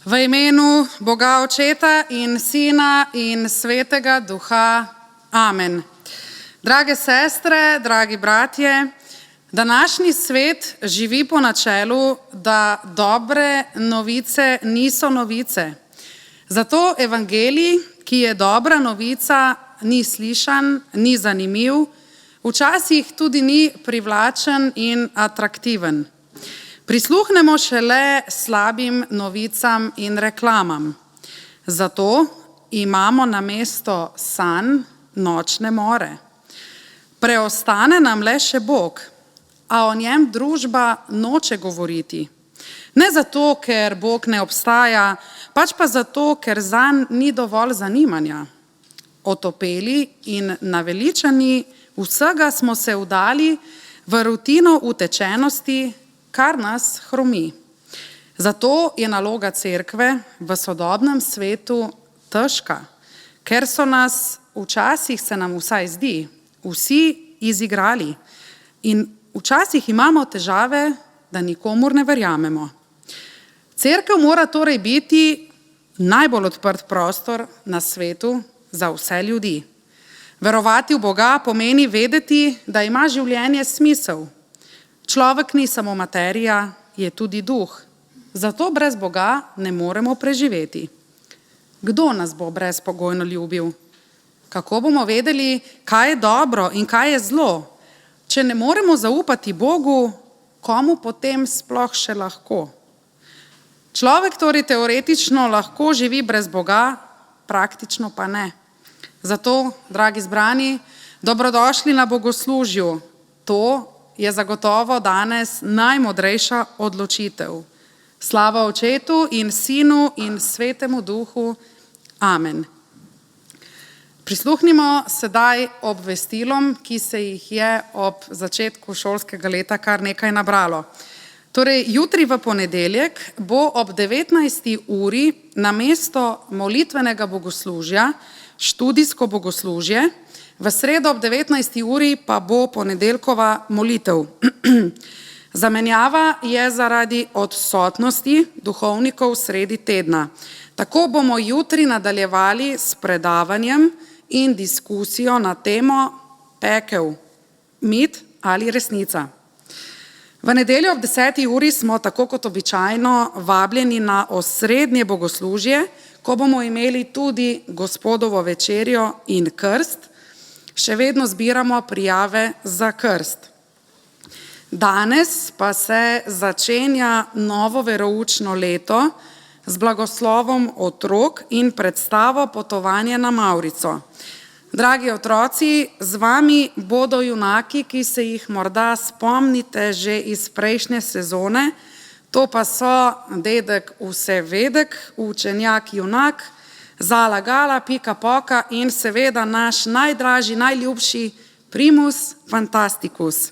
V imenu Boga Očeta in Sina in Svetega Duha. Amen. Drage sestre, dragi bratje, današnji svet živi po načelu, da dobre novice niso novice. Zato evangelij, ki je dobra novica, ni slišan, ni zanimiv, včasih tudi ni privlačen in atraktiven. Prisluhnemo šele slabim novicam in reklamam. Zato imamo namesto sanj nočne more. Preostane nam le še Bog, a o njem družba noče govoriti. Ne zato, ker Bog ne obstaja, pač pa zato, ker zanj ni dovolj zanimanja. Otopeli in naveličani vsega smo se vdali v rutino utečenosti, kar nas hromi. Zato je naloga cerkve v sodobnem svetu težka, ker so nas, včasih se nam vsaj zdi, vsi izigrali in včasih imamo težave, da nikomur ne verjamemo. Cerkev mora torej biti najbolj odprt prostor na svetu za vse ljudi. Verovati v Boga pomeni vedeti, da ima življenje smisel. Človek ni samo materija, je tudi duh. Zato brez Boga ne moremo preživeti. Kdo nas bo brezpogojno ljubil? Kako bomo vedeli, kaj je dobro in kaj je zlo? Če ne moremo zaupati Bogu, komu potem sploh še lahko? Človek torej teoretično lahko živi brez Boga, praktično pa ne. Zato, dragi zbrani, dobrodošli na bogoslužju. To je zagotovo danes najmodrejša odločitev. Slava Očetu in Sinu in Svetemu Duhu. Amen. Prisluhnimo sedaj obvestilom, ki se jih je ob začetku šolskega leta kar nekaj nabralo. Torej, jutri v ponedeljek bo ob 19. uri namesto molitvenega bogoslužja študijsko bogoslužje, v sredo ob 19. uri pa bo ponedeljkova molitev. Zamenjava je zaradi odsotnosti duhovnikov sredi tedna. Tako bomo jutri nadaljevali s predavanjem in diskusijo na temo pekel, mit ali resnica. V nedeljo ob 10. uri smo tako kot običajno vabljeni na osrednje bogoslužje, ko bomo imeli tudi Gospodovo večerjo in krst. Še vedno zbiramo prijave za krst. Danes pa se začenja novo veroučno leto z blagoslovom otrok in predstavo Potovanje na Mavrico. Dragi otroci, z vami bodo junaki, ki se jih morda spomnite že iz prejšnje sezone, to pa so dedek Vsevedek, učenjak junak, Zala Gala, Pika Poka in seveda naš najdražji, najljubši Primus Fantasticus.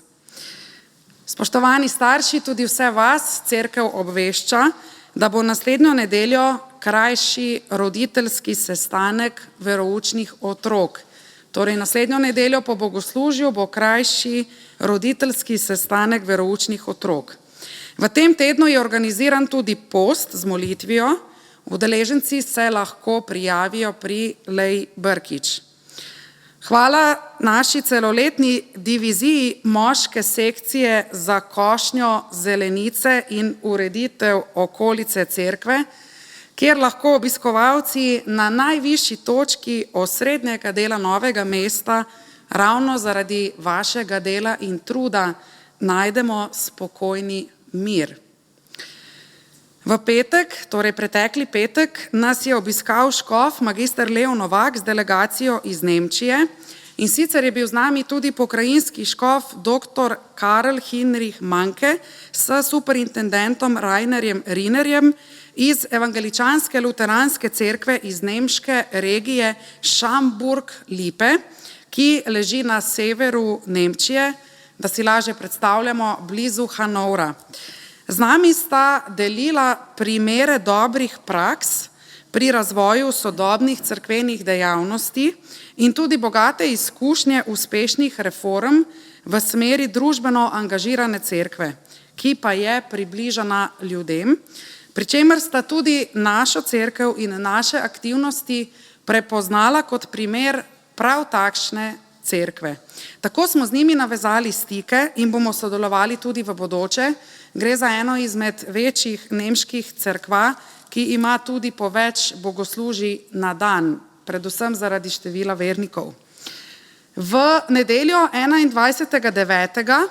Spoštovani starši, tudi vse vas cerkev obvešča, da bo naslednjo nedeljo krajši roditeljski sestanek veroučnih otrok. Torej, naslednjo nedeljo po bogoslužju bo krajši roditeljski sestanek veroučnih otrok. V tem tednu je organiziran tudi post z molitvijo. Udeleženci se lahko prijavijo pri Lej Brkič. Hvala naši celoletni diviziji moške sekcije za košnjo zelenice in ureditev okolice cerkve, kjer lahko obiskovalci na najvišji točki osrednjega dela Novega mesta ravno zaradi vašega dela in truda najdemo spokojni mir. V petek, torej pretekli petek, nas je obiskal škof magister Leo Novak z delegacijo iz Nemčije in sicer je bil z nami tudi pokrajinski škof dr. Karl Hinrich Manke s superintendentom Rainerjem Rinerjem iz evangeličanske luteranske cerkve iz nemške regije Schaumburg-Lippe, ki leži na severu Nemčije, da si lažje predstavljamo, blizu Hanovra. Z nami sta delila primere dobrih praks pri razvoju sodobnih cerkvenih dejavnosti in tudi bogate izkušnje uspešnih reform v smeri družbeno angažirane cerkve, ki pa je približana ljudem, pri čemer sta tudi našo cerkev in naše aktivnosti prepoznala kot primer prav takšne cerkve. Tako smo z njimi navezali stike in bomo sodelovali tudi v bodoče. Gre za eno izmed večjih nemških cerkva, ki ima tudi po več bogoslužij na dan, predvsem zaradi števila vernikov. V nedeljo 21.9.,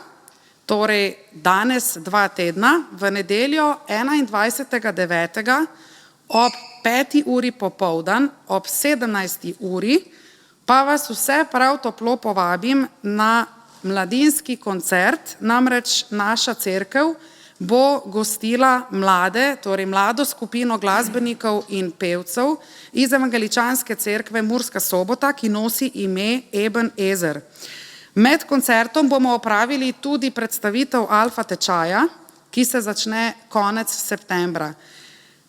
torej danes 2 tedna, v nedeljo 21.9. ob 5. uri popoldan, ob 17. uri, pa vas vse prav toplo povabim na mladinski koncert, namreč naša cerkev bo gostila mlade, torej mlado skupino glasbenikov in pevcev iz Evangeličanske cerkve Murska Sobota, ki nosi ime Eben Ezer. Med koncertom bomo opravili tudi predstavitev alfa tečaja, ki se začne konec septembra.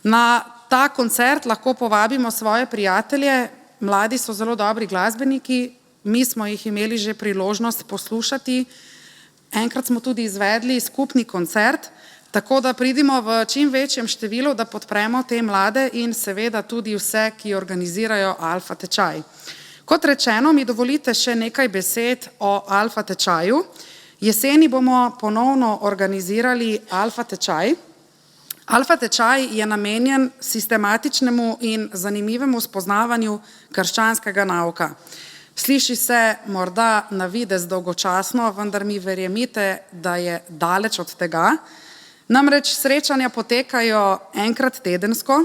Na ta koncert lahko povabimo svoje prijatelje, mladi so zelo dobri glasbeniki, mi smo jih imeli že priložnost poslušati, enkrat smo tudi izvedli skupni koncert, tako da pridimo v čim večjem številu, da podpremo te mlade in seveda tudi vse, ki organizirajo alfa tečaj. Kot rečeno, mi dovolite še nekaj besed o alfa tečaju. Jeseni bomo ponovno organizirali alfa tečaj. Alfa tečaj je namenjen sistematičnemu in zanimivemu spoznavanju krščanskega nauka. Sliši se morda na videz dolgočasno, vendar mi verjemite, da je daleč od tega. Namreč srečanja potekajo enkrat tedensko,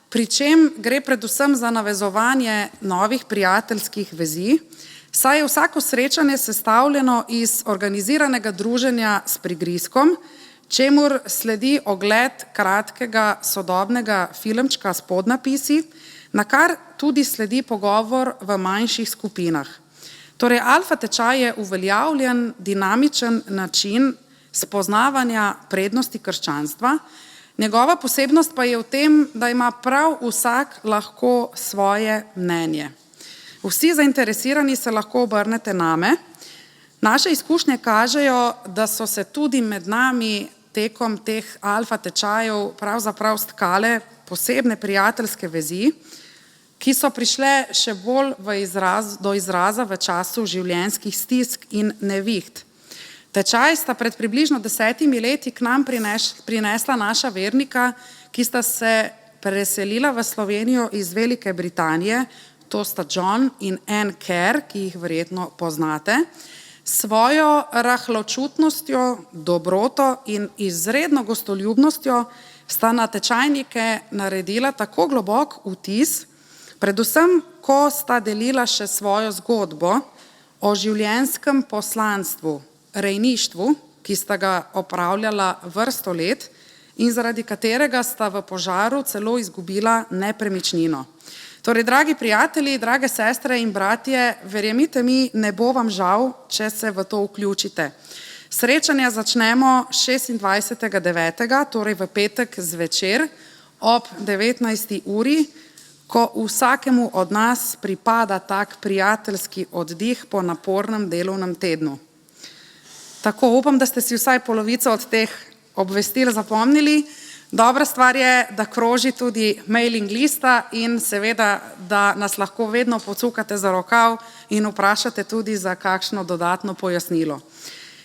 pri čem gre predvsem za navezovanje novih prijateljskih vezi, saj je vsako srečanje sestavljeno iz organiziranega druženja s prigrizkom, čemur sledi ogled kratkega sodobnega filmčka s podnapisi, na kar tudi sledi pogovor v manjših skupinah. Torej, alfa tečaj je uveljavljen, dinamičen način spoznavanja prednosti krščanstva. Njegova posebnost pa je v tem, da ima prav vsak lahko svoje mnenje. Vsi zainteresirani se lahko obrnete name. Naše izkušnje kažejo, da so se tudi med nami tekom teh alfa tečajev pravzaprav stkale posebne prijateljske vezi, ki so prišle še bolj do izraza v času življenjskih stisk in neviht. Tečaj sta pred približno 10 leti k nam prinesla naša vernika, ki sta se preselila v Slovenijo iz Velike Britanije, to sta John in Anne Kerr, ki jih verjetno poznate. Svojo rahločutnostjo, dobroto in izredno gostoljubnostjo sta na tečajnike naredila tako globok vtis, predvsem, ko sta delila še svojo zgodbo o življenjskem poslanstvu, rejništvu, ki sta ga opravljala vrsto let in zaradi katerega sta v požaru celo izgubila nepremičnino. Torej, dragi prijatelji, drage sestre in bratje, verjemite mi, ne bo vam žal, če se v to vključite. Srečanja začnemo 26.9., torej v petek zvečer ob 19. uri, ko vsakemu od nas pripada tak prijateljski oddih po napornem delovnem tednu. Tako, upam, da ste si vsaj polovico od teh obvestil zapomnili. Dobra stvar je, da kroži tudi mailing lista in seveda, da nas lahko vedno pocukate za rokav in vprašate tudi za kakšno dodatno pojasnilo.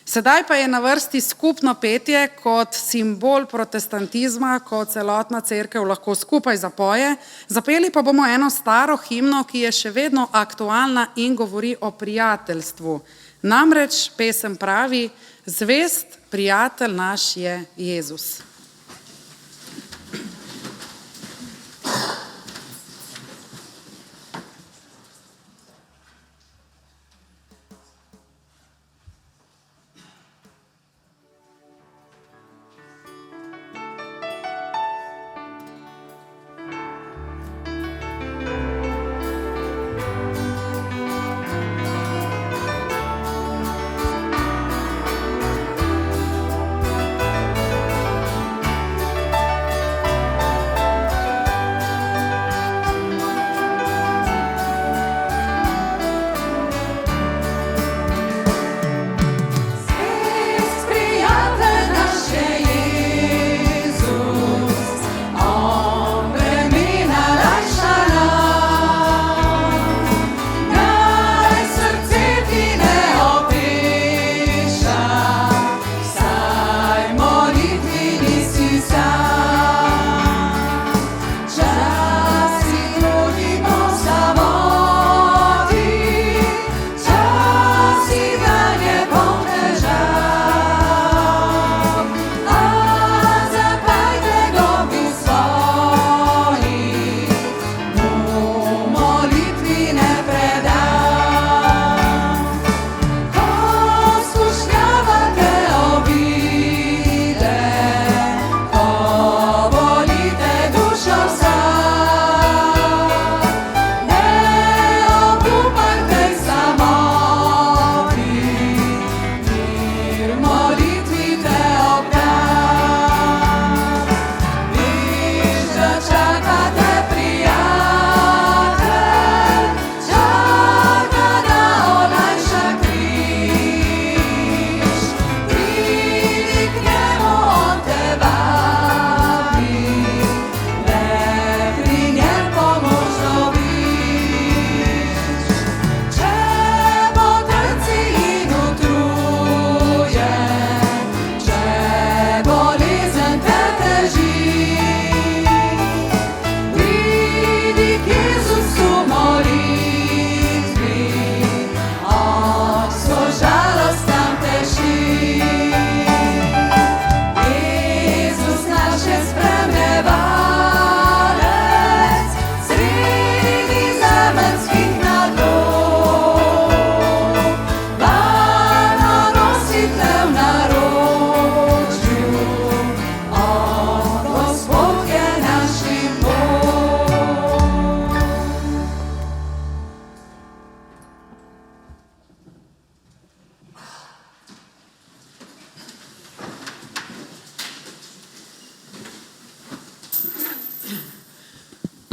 Sedaj pa je na vrsti skupno petje kot simbol protestantizma, ko celotna cerkev lahko skupaj zapoje. Zapeli pa bomo eno staro himno, ki je še vedno aktualna in govori o prijateljstvu. Namreč pesem pravi: zvest prijatelj naš je Jezus.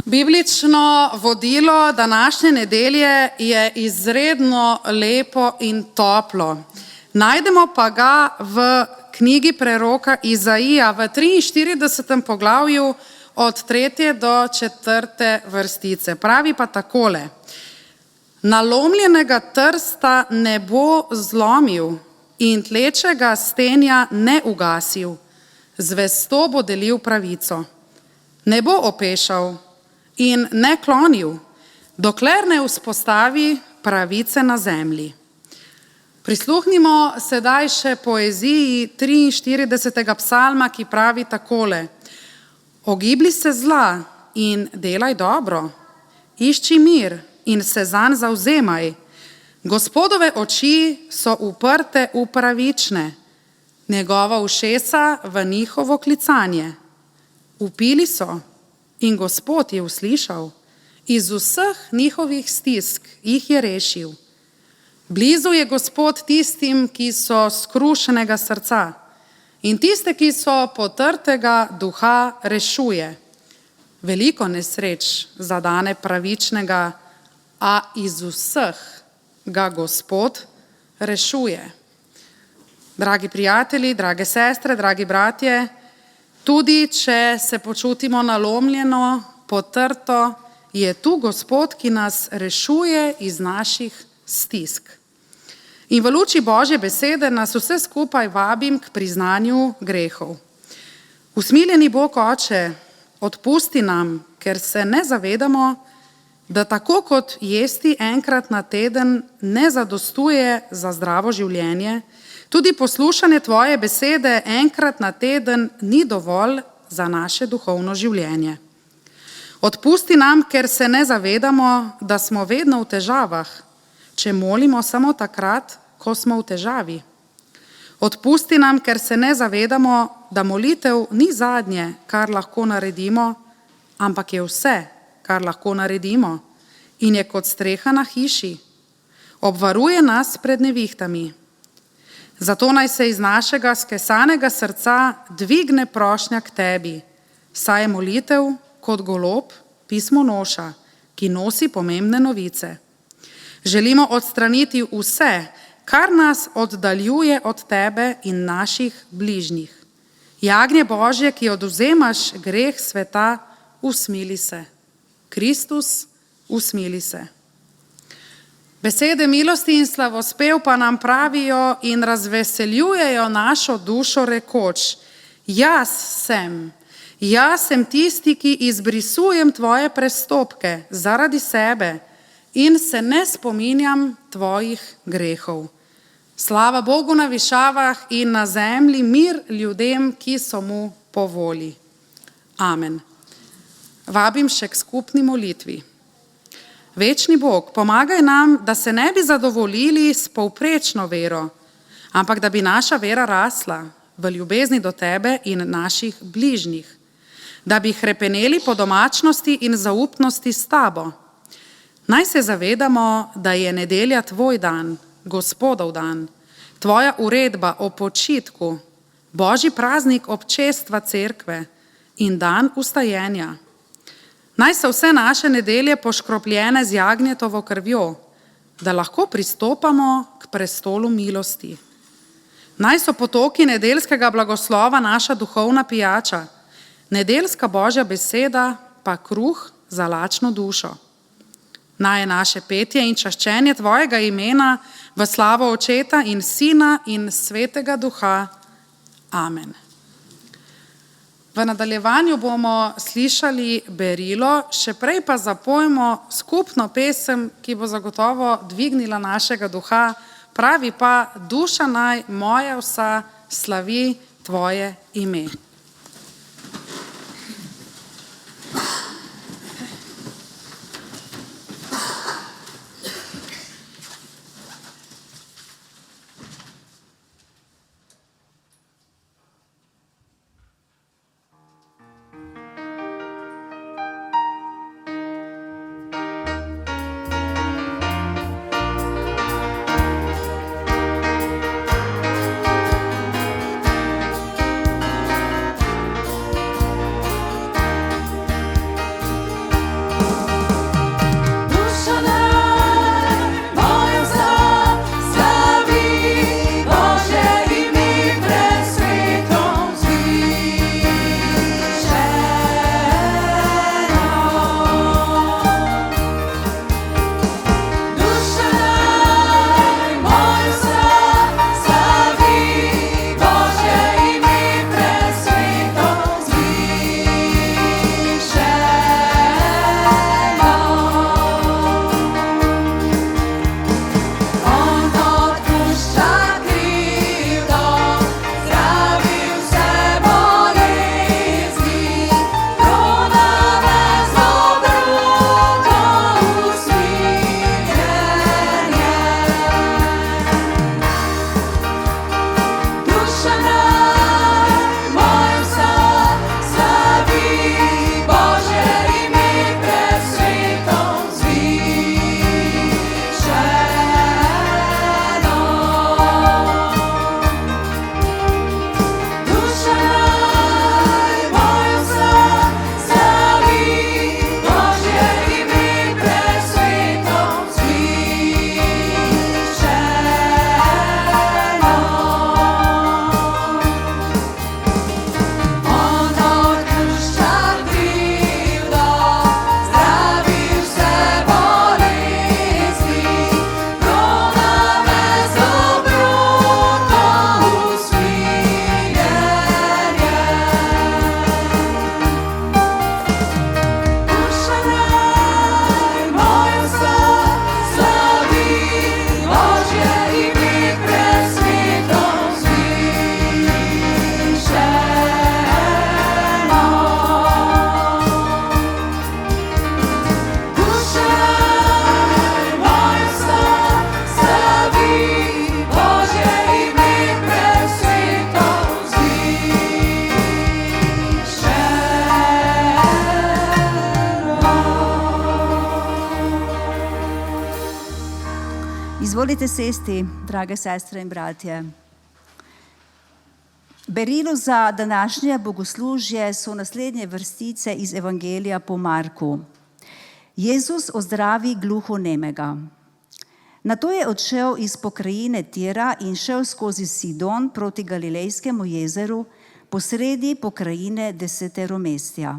Biblično vodilo današnje nedelje je izredno lepo in toplo. Najdemo pa ga v knjigi preroka Izaija v 43. poglavju od 3. do 4. vrstice. Pravi pa takole: nalomljenega trsta ne bo zlomil in tlečega stenja ne ugasil, zvesto bo delil pravico. Ne bo opešal in ne klonil, dokler ne vzpostavi pravice na zemlji. Prisluhnimo sedaj še poeziji 43. psalma, ki pravi takole: ogibli se zla in delaj dobro, išči mir in se zanj zavzemaj. Gospodove oči so uprte v pravične, njegova ušesa v njihovo klicanje. Vpili so in Gospod je uslišal, iz vseh njihovih stisk jih je rešil. Blizu je Gospod tistim, ki so skrušenega srca, in tiste, ki so potrtega duha, rešuje. Veliko nesreč zadane pravičnega, a iz vseh ga Gospod rešuje. Dragi prijatelji, drage sestre, dragi bratje, tudi če se počutimo nalomljeno, potrto, je tu Gospod, ki nas rešuje iz naših stisk. In v luči Božje besede nas vse skupaj vabim k priznanju grehov. Usmiljeni Bog Oče, odpusti nam, ker se ne zavedamo, da tako kot jesti enkrat na teden ne zadostuje za zdravo življenje, tudi poslušanje tvoje besede enkrat na teden ni dovolj za naše duhovno življenje. Odpusti nam, ker se ne zavedamo, da smo vedno v težavah, če molimo samo takrat, ko smo v težavi. Odpusti nam, ker se ne zavedamo, da molitev ni zadnje, kar lahko naredimo, ampak je vse, kar lahko naredimo, in je kot streha na hiši. Obvaruje nas pred nevihtami. Zato naj se iz našega skesanega srca dvigne prošnja k tebi, saj je molitev kot golob pismonoša, ki nosi pomembne novice. Želimo odstraniti vse, kar nas oddaljuje od tebe in naših bližnjih. Jagnje Božje, ki odvzemaš greh sveta, usmili se. Kristus, usmili se. Besede milosti in slavospev pa nam pravijo in razveseljujejo našo dušo rekoč: jaz sem tisti, ki izbrisujem tvoje prestopke zaradi sebe in se ne spominjam tvojih grehov. Slava Bogu na višavah in na zemlji mir ljudem, ki so mu po volji. Amen. Vabim še k skupni molitvi. Večni Bog, pomagaj nam, da se ne bi zadovoljili s povprečno vero, ampak da bi naša vera rasla v ljubezni do tebe in naših bližnjih, da bi hrepeneli po domačnosti in zaupnosti s tabo. Naj se zavedamo, da je nedelja tvoj dan, Gospodov dan, tvoja uredba o počitku, Božji praznik občestva cerkve in dan vstajenja. Naj se vse naše nedelje poškropljene z jagnjetovo krvjo, da lahko pristopamo k prestolu milosti. Naj so potoki nedeljskega blagoslova naša duhovna pijača, nedeljska Božja beseda pa kruh za lačno dušo. Naj je naše petje in čaščenje tvojega imena v slavo Očeta in Sina in Svetega Duha. Amen. V nadaljevanju bomo slišali berilo, še prej pa zapojmo skupno pesem, ki bo zagotovo dvignila našega duha, pravi pa: duša naj moja vsa slavi tvoje ime. Izvolite sesti, drage sestre in bratje. Berilo za današnje bogoslužje so naslednje vrstice iz Evangelija po Marku. Jezus ozdravi gluhonemega. Nato je odšel iz pokrajine Tira in šel skozi Sidon proti Galilejskemu jezeru, posredi pokrajine Deseteromestja.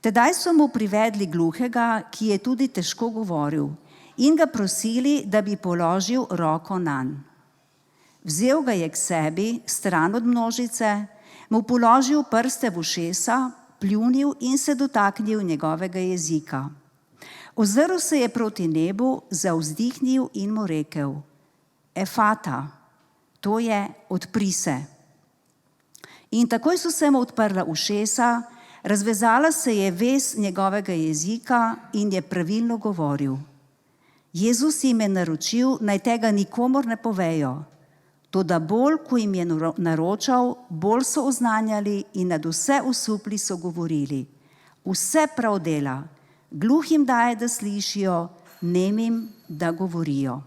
Tedaj so mu privedli gluhega, ki je tudi težko govoril, in ga prosili, da bi položil roko nanj. Vzel ga je k sebi, stran od množice, mu položil prste v ušesa, pljunil in se dotaknil njegovega jezika. Ozrl se je proti nebu, zavzdihnil in mu rekel: Efata, to je odpri se. In takoj so se mu odprla ušesa, razvezala se je vez njegovega jezika in je pravilno govoril. Jezus jim je naročil, naj tega nikomur ne povejo. Toda bolj, ko jim je naročal, bolj so oznanjali in nad vse osupli so govorili: Vse prav dela, gluhim daje, da slišijo, nemim, da govorijo.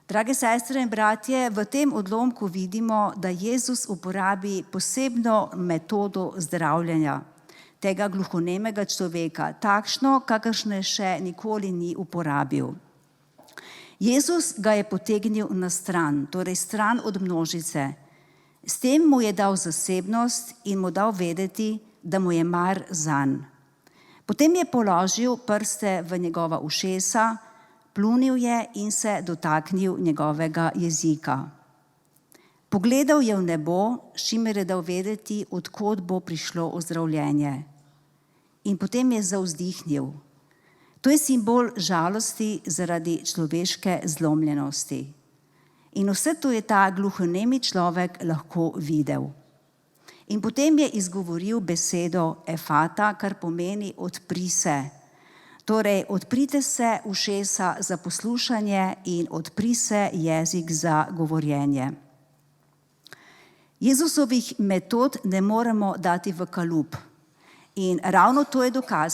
Drage sestre in bratje, v tem odlomku vidimo, da Jezus uporabi posebno metodo zdravljenja tega gluhonemega človeka, takšno, kakršne še nikoli ni uporabil. Jezus ga je potegnil na stran, torej stran od množice. S tem mu je dal zasebnost in mu dal vedeti, da mu je mar zanj. Potem je položil prste v njegova ušesa, pljunil je in se dotaknil njegovega jezika. Pogledal je v nebo, s čimer je dal vedeti, od kod bo prišlo ozdravljenje. In potem je zavzdihnil. To je simbol žalosti zaradi človeške zlomljenosti. In vse to je ta gluhonemi človek lahko videl. In potem je izgovoril besedo efata, kar pomeni odpri se. Torej, odprite se ušesa za poslušanje in odpri se jezik za govorjenje. Jezusovih metod ne moremo dati v kalup. In ravno to je dokaz,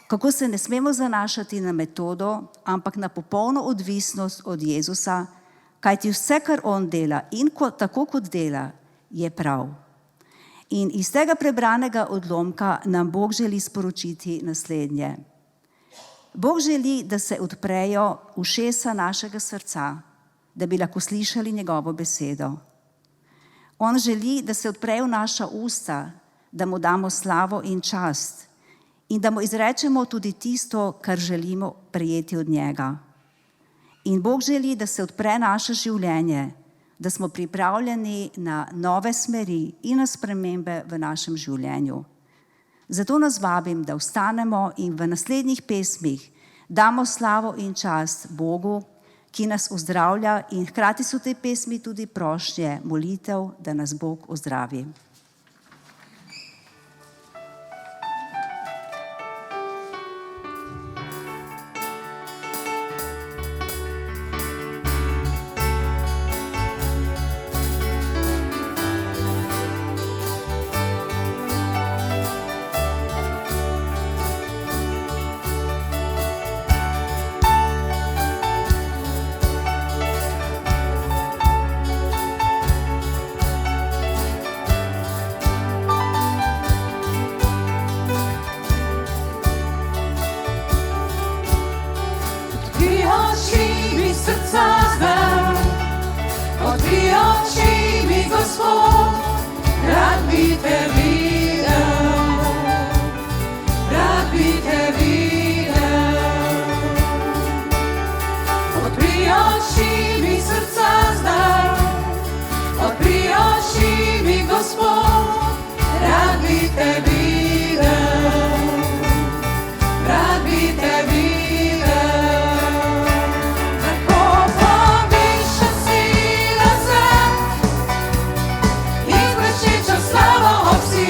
kako se ne smemo zanašati na metodo, ampak na popolno odvisnost od Jezusa, kajti vse, kar on dela in tako kot dela, je prav. In iz tega prebranega odlomka nam Bog želi sporočiti naslednje. Bog želi, da se odprejo ušesa našega srca, da bi lahko slišali njegovo besedo. On želi, da se odprejo naša usta, da mu damo slavo in čast in da mu izrečemo tudi tisto, kar želimo prejeti od njega. In Bog želi, da se odpre naše življenje, da smo pripravljeni na nove smeri in na spremembe v našem življenju. Zato nas vabim, da vstanemo in v naslednjih pesmih damo slavo in čast Bogu, ki nas ozdravlja, in hkrati so te pesmi tudi prošnje, molitev, da nas Bog ozdravi. Slava obsi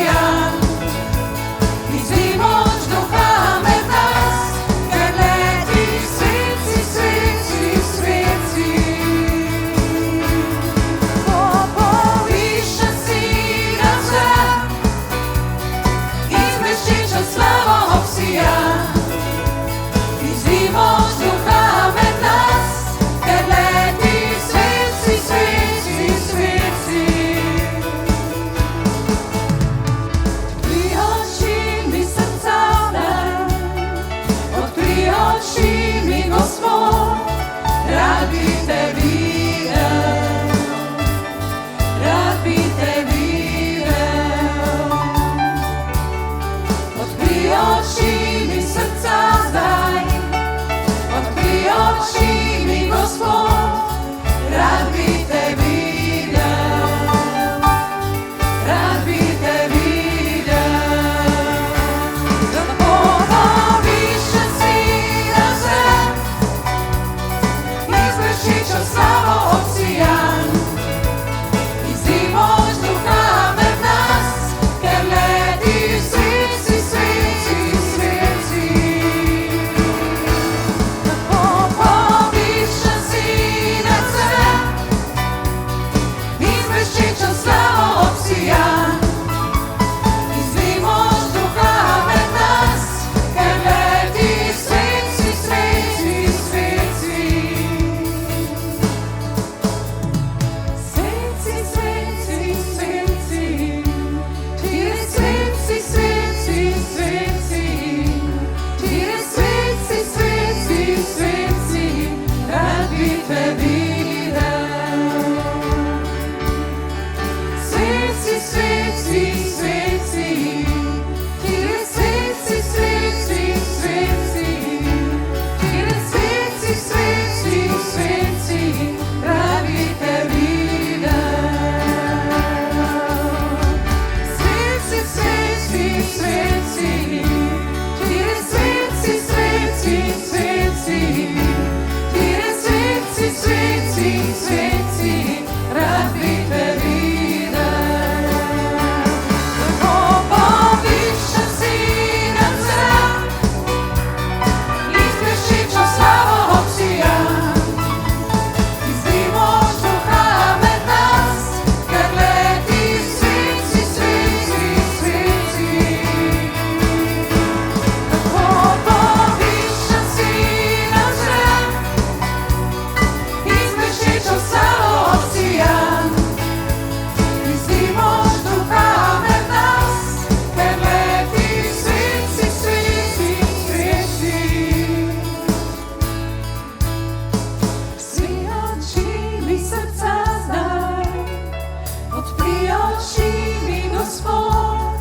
Odpri oči mi, Gospod,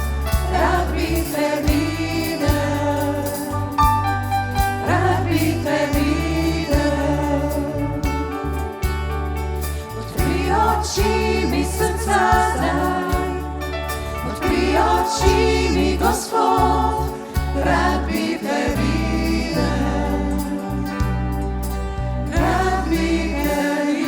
rad bi te videl, rad bi te videl. Odpri oči mi srca zdaj, odpri oči mi, Gospod, rad bi te videl, rad bi te videl.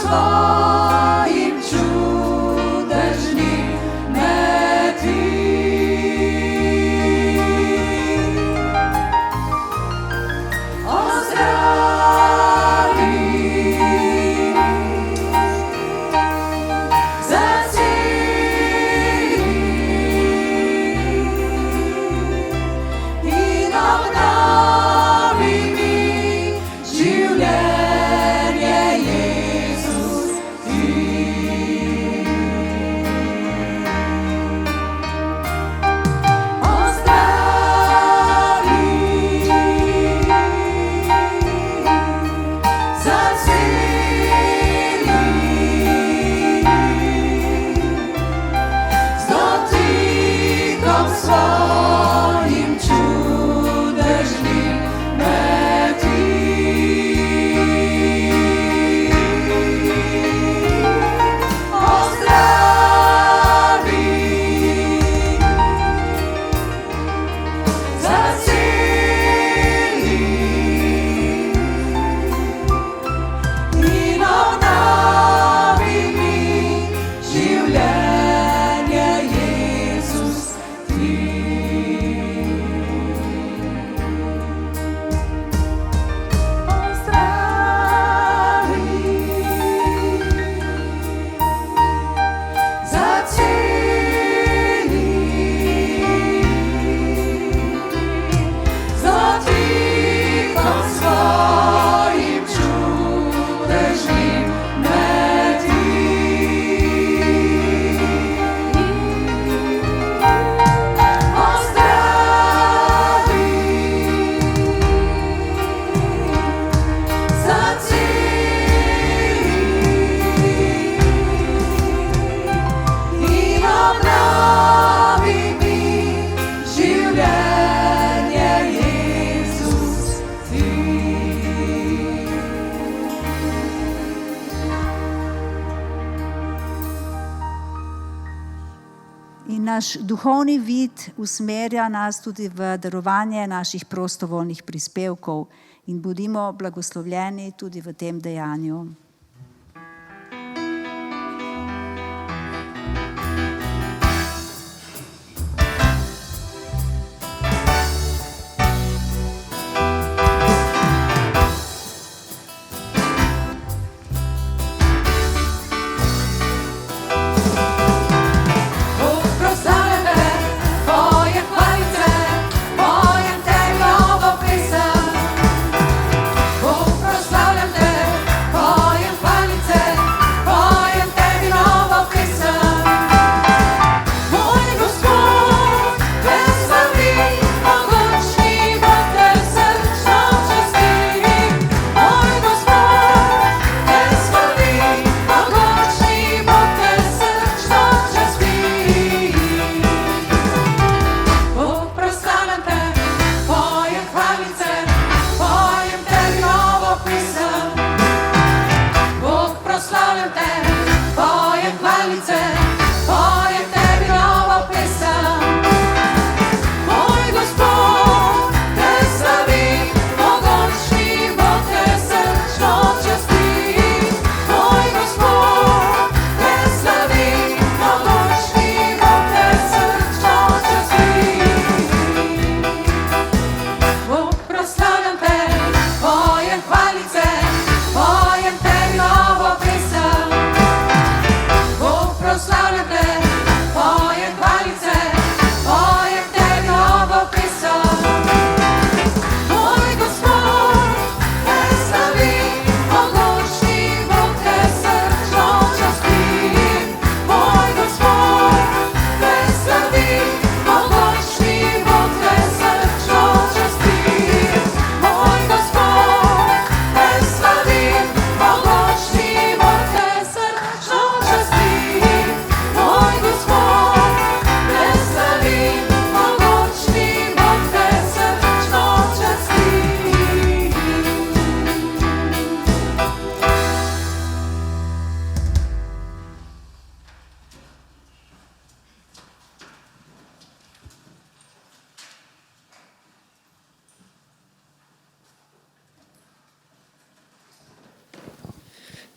svojim čudežnim meti. Ozdravi, zaceli in obnovi mi življenje, Jezus, ti. Ozdravi, zaceli z dotikom svojim čudežnim meti. Ozdravi, zaceli in obnovi mi življenje, Jezus, ti. Ozdravi, zaceli z dotikom svojim čudežnim meti. Ozdravi, zaceli in obnovi mi življenje, Jezus, ti. In naš duhovni vid usmerja nas tudi v darovanje naših prostovoljnih prispevkov in bodimo blagoslovljeni tudi v tem dejanju. Bog proslavljam te, pojem hvalice, pojem tebi novo pesem. Bog proslavljam te, pojem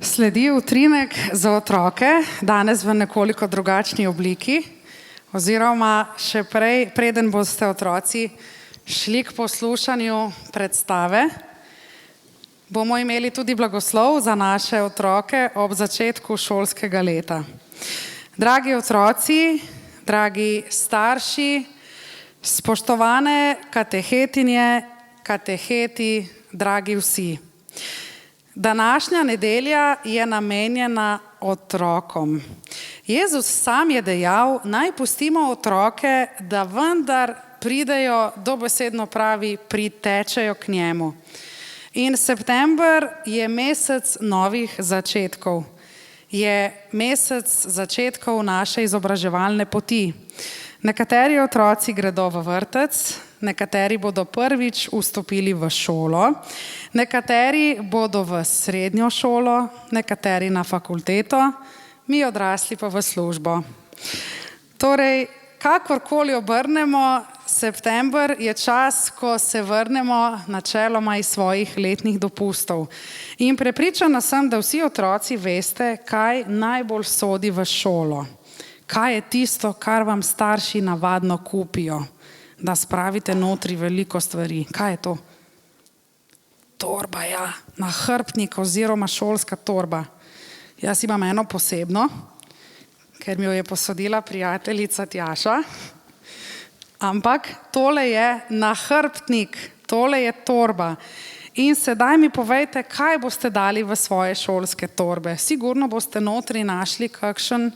Sledi utrinek za otroke, danes v nekoliko drugačni obliki, oziroma še preden boste otroci šli k poslušanju predstave, bomo imeli tudi blagoslov za naše otroke ob začetku šolskega leta. Dragi otroci, dragi starši, spoštovane katehetinje, kateheti, dragi vsi. Današnja nedelja je namenjena otrokom. Jezus sam je dejal, naj pustimo otroke, da vendar pridejo, dobesedno pravi, pritečejo k njemu. In september je mesec novih začetkov. Je mesec začetkov naše izobraževalne poti. Nekateri otroci gredo v vrtec, nekateri bodo prvič vstopili v šolo, nekateri bodo v srednjo šolo, nekateri na fakulteto, mi odrasli pa v službo. Torej, kakorkoli obrnemo, september je čas, ko se vrnemo načeloma iz svojih letnih dopustov. In prepričana sem, da vsi otroci veste, kaj najbolj sodi v šolo. Kaj je tisto, kar vam starši navadno kupijo, da spravite notri veliko stvari. Kaj je to? Torba, ja, nahrbtnik oziroma šolska torba. Jaz imam eno posebno, ker mi jo je posodila prijateljica Tjaša. Ampak tole je nahrbtnik, tole je torba. In sedaj mi povejte, kaj boste dali v svoje šolske torbe. Sigurno boste notri našli kakšen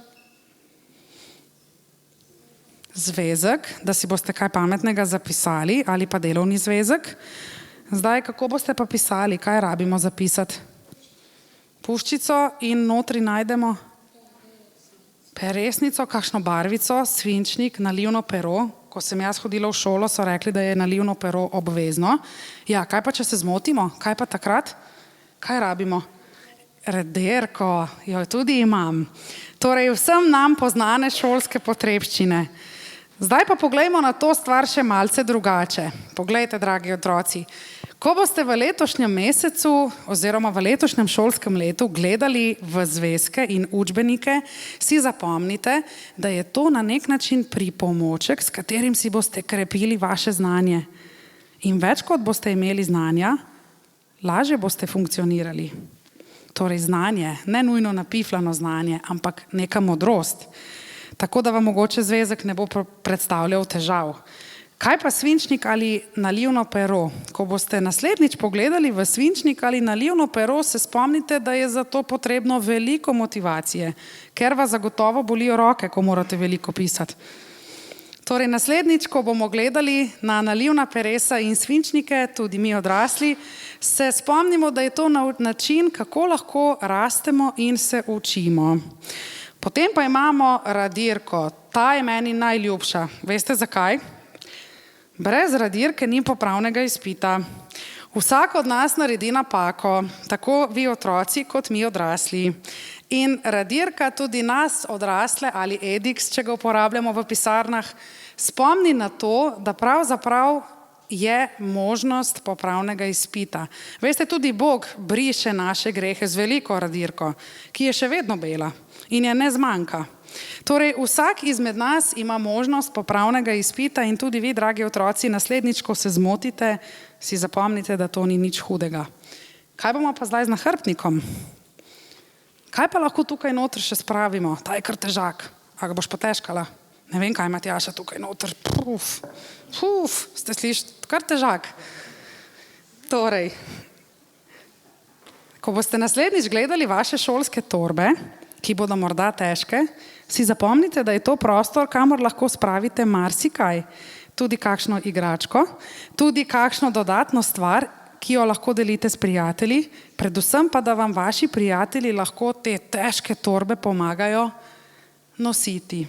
zvezek, da si boste kaj pametnega zapisali, ali pa delovni zvezek. Zdaj, kako boste pa pisali, kaj rabimo zapisati? Puščico in notri najdemo peresnico, kakšno barvico, svinčnik, nalivno pero. Ko sem jaz hodila v šolo, so rekli, da je nalivno pero obvezno. Ja, kaj pa, če se zmotimo? Kaj pa takrat? Kaj rabimo? Rederko, jo tudi imam. Torej, vsem nam poznane šolske potrebščine. Zdaj pa poglejmo na to stvar še malce drugače. Poglejte, dragi otroci, ko boste v letošnjem mesecu oziroma v letošnjem šolskem letu gledali v zvezke in učbenike, si zapomnite, da je to na nek način pripomoček, s katerim si boste krepili vaše znanje. In več kot boste imeli znanja, lažje boste funkcionirali. Torej znanje, ne nujno napiflano znanje, ampak neka modrost. Tako da vam mogoče zvezek ne bo predstavljal težav. Kaj pa svinčnik ali nalivno pero? Ko boste naslednjič pogledali v svinčnik ali nalivno pero, se spomnite, da je za to potrebno veliko motivacije, ker vas zagotovo bolijo roke, ko morate veliko pisati. Torej naslednjič, ko bomo gledali na nalivna peresa in svinčnike, tudi mi odrasli, se spomnimo, da je to način, kako lahko rastemo in se učimo. Potem pa imamo radirko. Ta je meni najljubša. Veste zakaj? Brez radirke ni popravnega izpita. Vsak od nas naredi napako, tako vi otroci kot mi odrasli. In radirka tudi nas odrasle ali edix, če ga uporabljamo v pisarnah, spomni na to, da pravzaprav je možnost popravnega izpita. Veste, tudi Bog briše naše grehe z veliko radirko, ki je še vedno bela in je ne zmanjka. Torej, vsak izmed nas ima možnost popravnega izpita in tudi vi, dragi otroci, naslednjič, ko se zmotite, si zapomnite, da to ni nič hudega. Kaj bomo pa zdaj z nahrbtnikom? Kaj pa lahko tukaj noter še spravimo? Ta je kar težak. A ga boš potežkala? Ne vem, kaj ima Tjaša tukaj noter. Ste slišali? Kar težak. Torej, ko boste naslednjič gledali vaše šolske torbe, ki bodo morda težke, si zapomnite, da je to prostor, kamor lahko spravite marsikaj. Tudi kakšno igračko, tudi kakšno dodatno stvar, ki jo lahko delite s prijatelji, predvsem pa, da vam vaši prijatelji lahko te težke torbe pomagajo nositi.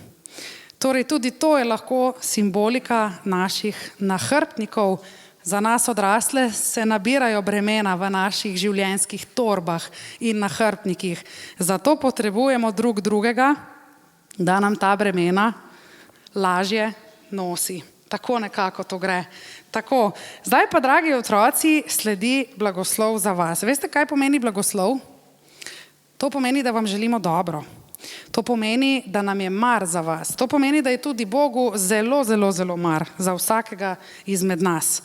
Torej, tudi to je lahko simbolika naših nahrbtnikov. Za nas odrasle se nabirajo bremena v naših življenjskih torbah in nahrbtnikih. Zato potrebujemo drug drugega, da nam ta bremena lažje nosi. Tako nekako to gre. Tako, zdaj pa, dragi otroci, sledi blagoslov za vas. Veste, kaj pomeni blagoslov? To pomeni, da vam želimo dobro. To pomeni, da nam je mar za vas. To pomeni, da je tudi Bogu zelo, zelo, zelo mar za vsakega izmed nas.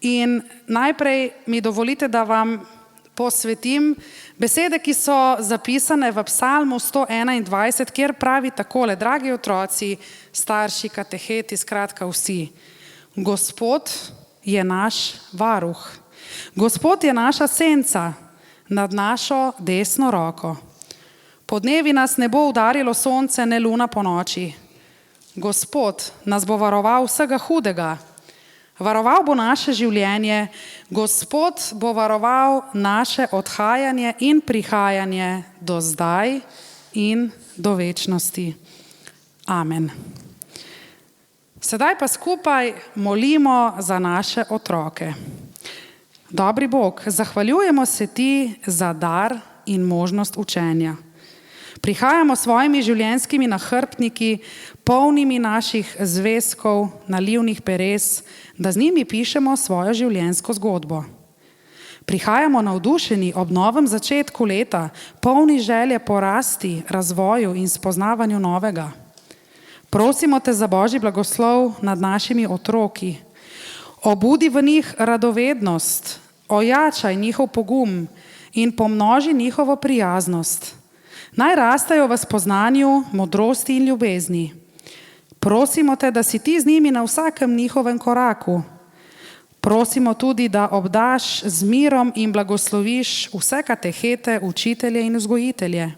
In najprej mi dovolite, da vam posvetim besede, ki so zapisane v Psalmu 121, kjer pravi takole: dragi otroci, starši, kateheti, skratka vsi, Gospod je naš varuh. Gospod je naša senca nad našo desno roko. Podnevi nas ne bo udarilo sonce, ne luna po noči. Gospod nas bo varoval vsega hudega. Varoval bo naše življenje. Gospod bo varoval naše odhajanje in prihajanje do zdaj in do večnosti. Amen. Sedaj pa skupaj molimo za naše otroke. Dobri Bog, zahvaljujemo se ti za dar in možnost učenja. Prihajamo s svojimi življenjskimi nahrbtniki, polnimi naših zvezkov, nalivnih peres, da z njimi pišemo svojo življenjsko zgodbo. Prihajamo navdušeni ob novem začetku leta, polni želje po rasti, razvoju in spoznavanju novega. Prosimo te za Božji blagoslov nad našimi otroki. Obudi v njih radovednost, ojačaj njihov pogum in pomnoži njihovo prijaznost. Naj rastejo v spoznanju, modrosti in ljubezni. Prosimo te, da si ti z njimi na vsakem njihovem koraku. Prosimo tudi, da obdaš z mirom in blagosloviš vse katehete, učitelje in vzgojitelje.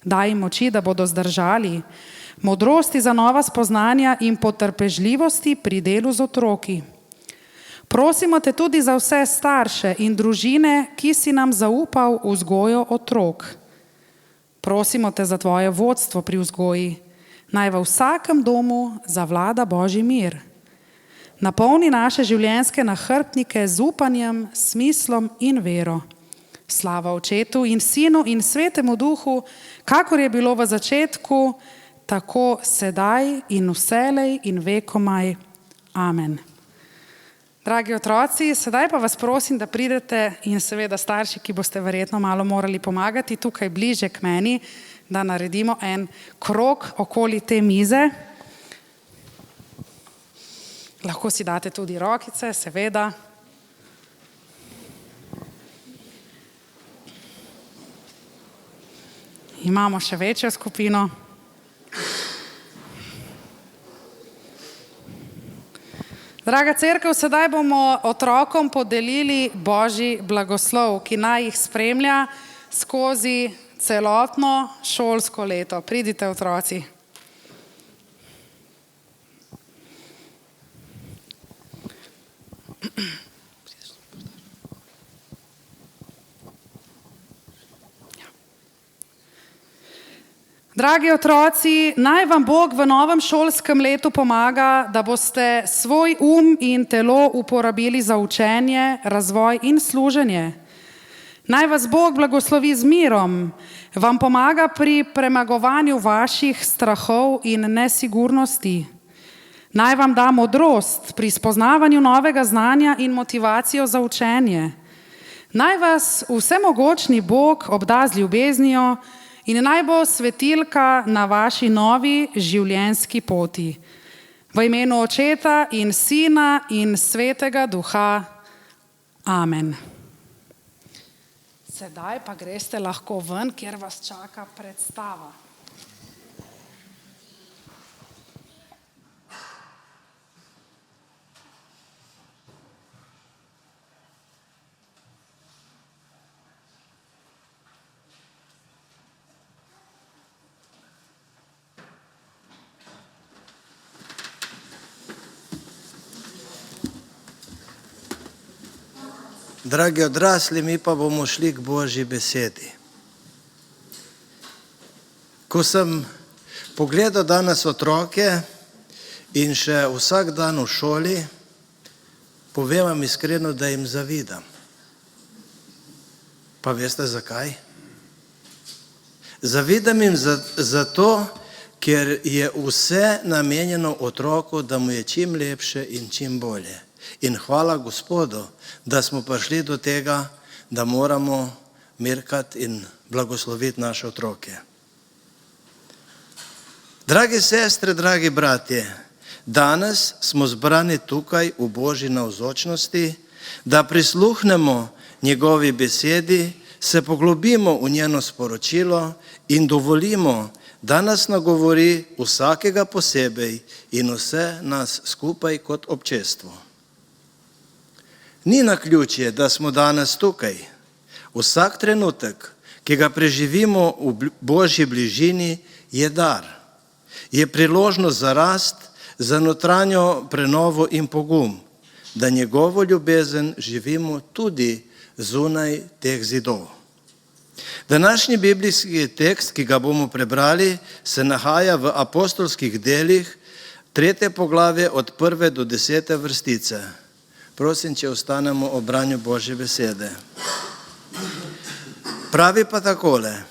Daj jim moči, da bodo zdržali, modrosti za nova spoznanja in potrpežljivosti pri delu z otroki. Prosimo te tudi za vse starše in družine, ki si nam zaupal vzgojo otrok. Prosimo te za tvoje vodstvo pri vzgoji. Naj v vsakem domu zavlada Božji mir. Napolni naše življenjske nahrbtnike z upanjem, smislom in vero. Slava Očetu in Sinu in Svetemu Duhu, kakor je bilo v začetku, tako sedaj in vselej in vekomaj. Amen. Dragi otroci, sedaj pa vas prosim, da pridete in seveda starši, ki boste verjetno malo morali pomagati, tukaj bliže k meni, da naredimo en krog okoli te mize. Lahko si date tudi rokice, seveda. Imamo še večjo skupino. Draga cerkev, sedaj bomo otrokom podelili Božji blagoslov, ki naj jih spremlja skozi celotno šolsko leto. Pridite, otroci. Dragi otroci, naj vam Bog v novem šolskem letu pomaga, da boste svoj in telo uporabili za učenje, razvoj in služenje. Naj vas Bog blagoslovi z mirom, vam pomaga pri premagovanju vaših strahov in nesigurnosti. Naj vam da modrost pri spoznavanju novega znanja in motivacijo za učenje. Naj vas vsemogočni Bog obda z ljubeznijo in naj bo svetilka na vaši novi življenjski poti. V imenu Očeta in Sina in Svetega Duha. Amen. Sedaj pa greste lahko ven, kjer vas čaka predstava. Dragi odrasli, mi pa bomo šli k Božji besedi. Ko sem pogledal danes otroke in še vsak dan v šoli, povem vam iskreno, da jim zavidam. Pa veste zakaj? Zavidam jim zato, ker je vse namenjeno otroku, da mu je čim lepše in čim bolje. In hvala Gospodu, da smo prišli do tega, da moramo mirkati in blagosloviti naše otroke. Drage sestre, dragi bratje, danes smo zbrani tukaj v Božji navzočnosti, da prisluhnemo njegovi besedi, se poglobimo v njeno sporočilo in dovolimo, da nas nagovori vsakega posebej in vse nas skupaj kot občestvo. Ni naključje, da smo danes tukaj. Vsak trenutek, ki ga preživimo v Božji bližini, je dar. Je priložnost za rast, za notranjo prenovo in pogum, da njegovo ljubezen živimo tudi zunaj teh zidov. Današnji biblijski tekst, ki ga bomo prebrali, se nahaja v apostolskih delih, 3. poglavje od 1. do 10. vrstice. Prosim, če ostanemo ob branju Božje besede. Pravi pa takole: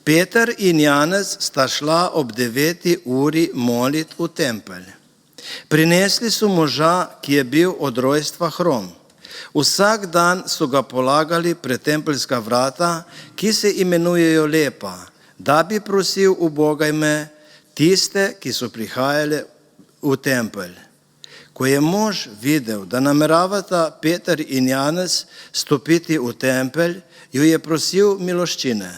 Peter in Janez sta šla ob 9. uri molit v tempelj. Prinesli so moža, ki je bil od rojstva hrom. Vsak dan so ga polagali pred tempeljska vrata, ki se imenujejo Lepa, da bi prosil ubogajme tiste, ki so prihajali v tempelj. Ko je mož videl, da nameravata Peter in Janez stopiti v tempelj, jo je prosil miloščine.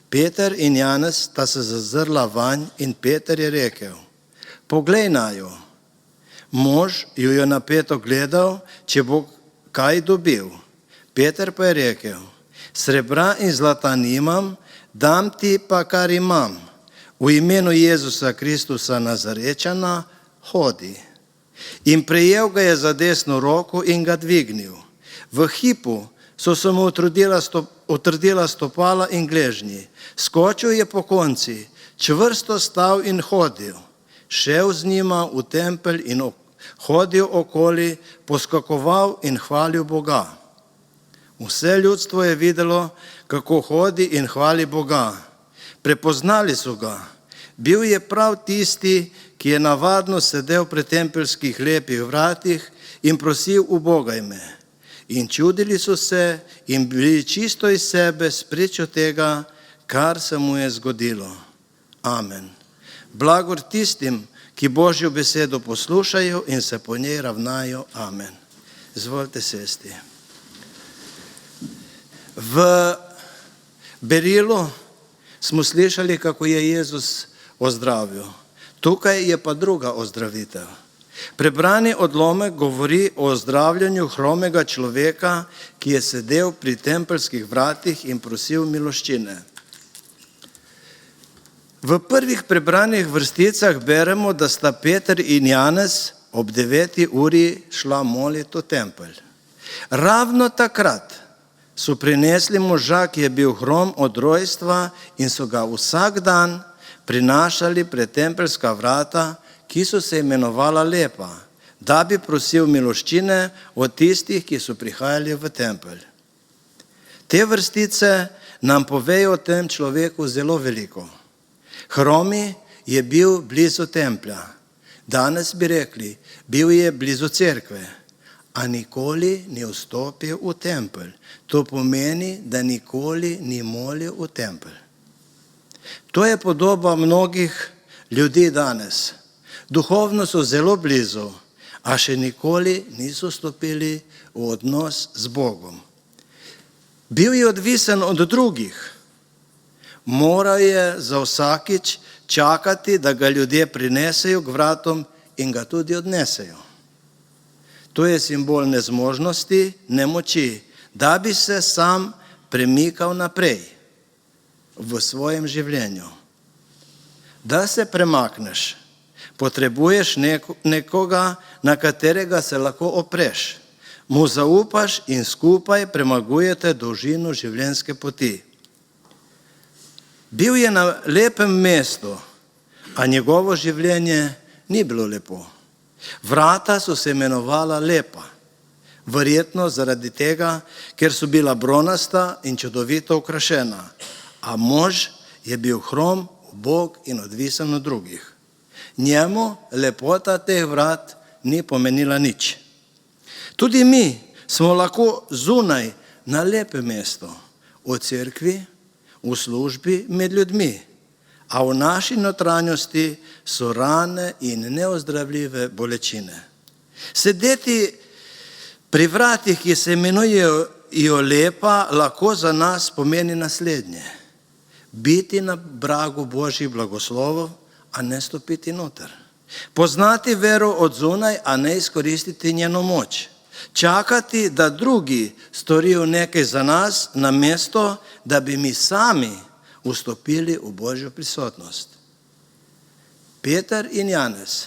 Peter in Janez sta se zazrla vanj in Peter je rekel: Poglej naju. Mož jo je napeto gledal, če bo kaj dobil. Peter pa je rekel: Srebra in zlata nimam, dam ti pa, kar imam. V imenu Jezusa Kristusa Nazarečana hodi. In prejel ga je za desno roko in ga dvignil. V hipu so se mu utrdila stopala in gležnji. Skočil je po konci, čvrsto stal in hodil. Šel z njima v tempelj in hodil okoli, poskakoval in hvalil Boga. Vse ljudstvo je videlo, kako hodi in hvali Boga. Prepoznali so ga. Bil je prav tisti, ki je navadno sedel pred tempeljskih lepih vratih in prosil ubogajme. In čudili so se in bili čisto iz sebe spričo tega, kar se mu je zgodilo. Amen. Blagor tistim, ki Božjo besedo poslušajo in se po njej ravnajo. Amen. Izvolite sesti. V berilu smo slišali, kako je Jezus ozdravil. Tukaj je pa druga ozdravitev. Prebrani odlomek govori o ozdravljanju hromega človeka, ki je sedel pri tempeljskih vratih in prosil miloščine. V prvih prebranih vrsticah beremo, da sta Peter in Janez ob 9. uri šla moliti v tempelj. Ravno takrat so prinesli moža, ki je bil hrom od rojstva in so ga vsak dan prinašali pred tempeljska vrata, ki so se imenovala Lepa, da bi prosil miloščine od tistih, ki so prihajali v tempelj. Te vrstice nam povejo o tem človeku zelo veliko. Hromi je bil blizu templja. Danes bi rekli, bil je blizu cerkve, a nikoli ni vstopil v tempelj. To pomeni, da nikoli ni molil v tempelj. To je podoba mnogih ljudi danes. Duhovno so zelo blizu, a še nikoli niso stopili v odnos z Bogom. Bil je odvisen od drugih. Moral je za vsakič čakati, da ga ljudje prinesejo k vratom in ga tudi odnesejo. To je simbol nezmožnosti, nemoči, da bi se sam premikal naprej v svojem življenju. Da se premakneš, potrebuješ nekoga, na katerega se lahko opreš. Mu zaupaš in skupaj premagujete dolžino življenjske poti. Bil je na lepem mestu, a njegovo življenje ni bilo lepo. Vrata so se imenovala Lepa, verjetno zaradi tega, ker so bila bronasta in čudovito okrašena, a mož je bil hrom, ubog in odvisen od drugih. Njemu lepota teh vrat ni pomenila nič. Tudi mi smo lahko zunaj na lepem mestu, v cerkvi, v službi med ljudmi, a v naši notranjosti so rane in neozdravljive bolečine. Sedeti pri vratih, ki se imenujejo lepa, lahko za nas pomeni naslednje: biti na pragu Božjih blagoslovov, a ne stopiti noter. Poznati vero od zunaj, a ne izkoristiti njeno moč. Čakati, da drugi storijo nekaj za nas, namesto da bi mi sami vstopili v Božjo prisotnost. Peter in Janez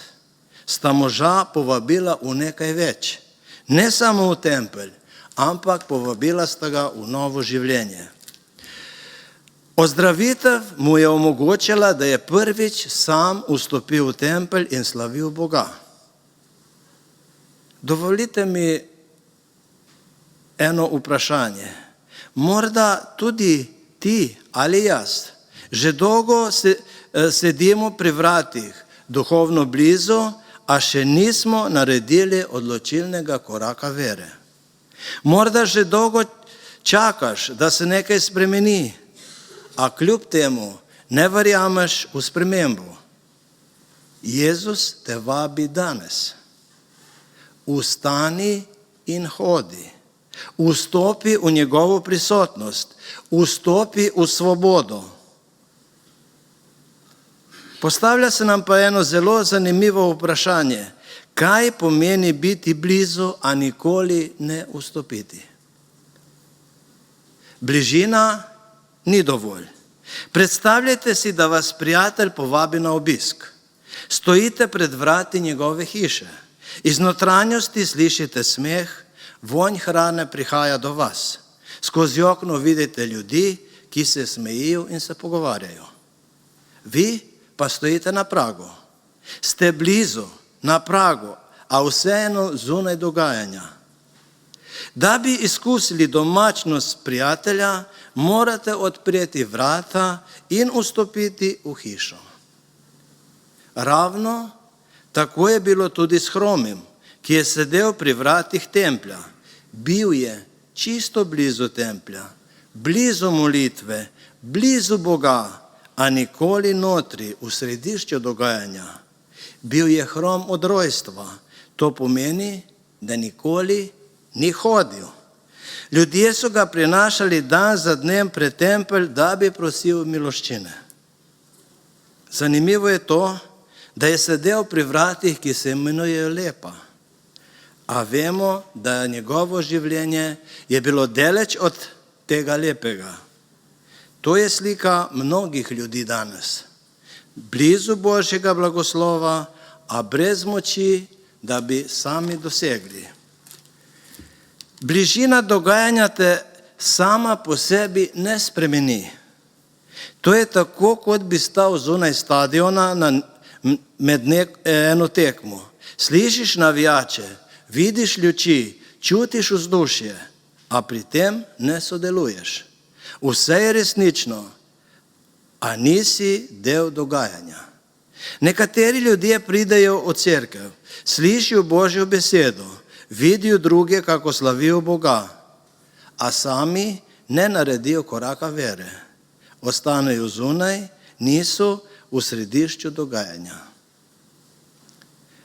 sta moža povabila v nekaj več. Ne samo v tempelj, ampak povabila sta ga v novo življenje. Ozdravitev mu je omogočila, da je prvič sam vstopil v tempelj in slavil Boga. Dovolite mi eno vprašanje. Morda tudi ti ali jaz že dolgo sedimo pri vratih, duhovno blizu, a še nismo naredili odločilnega koraka vere. Morda že dolgo čakaš, da se nekaj spremeni, a kljub temu ne verjameš v spremembo. Jezus te vabi danes. Vstani in hodi. Vstopi v njegovo prisotnost. Vstopi v svobodo. Postavlja se nam pa eno zelo zanimivo vprašanje. Kaj pomeni biti blizu, a nikoli ne vstopiti? Bližina ni dovolj. Predstavljajte si, da vas prijatelj povabi na obisk. Stojite pred vrati njegove hiše. Iz notranjosti slišite smeh, vonj hrane prihaja do vas. Skozi okno vidite ljudi, ki se smejijo in se pogovarjajo. Vi pa stojite na pragu. Ste blizu, na pragu, a vseeno zunaj dogajanja. Da bi izkusili domačnost prijatelja, morate odpreti vrata in vstopiti v hišo. Ravno tako je bilo tudi s Hromim, ki je sedel pri vratih templja. Bil je čisto blizu templja, blizu molitve, blizu Boga, a nikoli notri v središču dogajanja. Bil je hrom od rojstva, to pomeni, da nikoli ni hodil. Ljudje so ga prinašali dan za dnem pred tempelj, da bi prosil miloščine. Zanimivo je to, da je sedel pri vratih, ki se imenujejo lepa. A vemo, da njegovo življenje je bilo daleč od tega lepega. To je slika mnogih ljudi danes. Blizu Božjega blagoslova, a brez moči, da bi sami dosegli. Bližina dogajanja te sama po sebi ne spremeni. To je tako, kot bi stal zunaj stadiona med eno tekmo. Slišiš navijače, vidiš luči, čutiš vzdušje, a pri tem ne sodeluješ. Vse je resnično, a nisi del dogajanja. Nekateri ljudje pridejo v cerkev, slišijo Božjo besedo, vidijo druge, kako slavijo Boga, a sami ne naredijo koraka vere. Ostanejo zunaj, niso v središču dogajanja.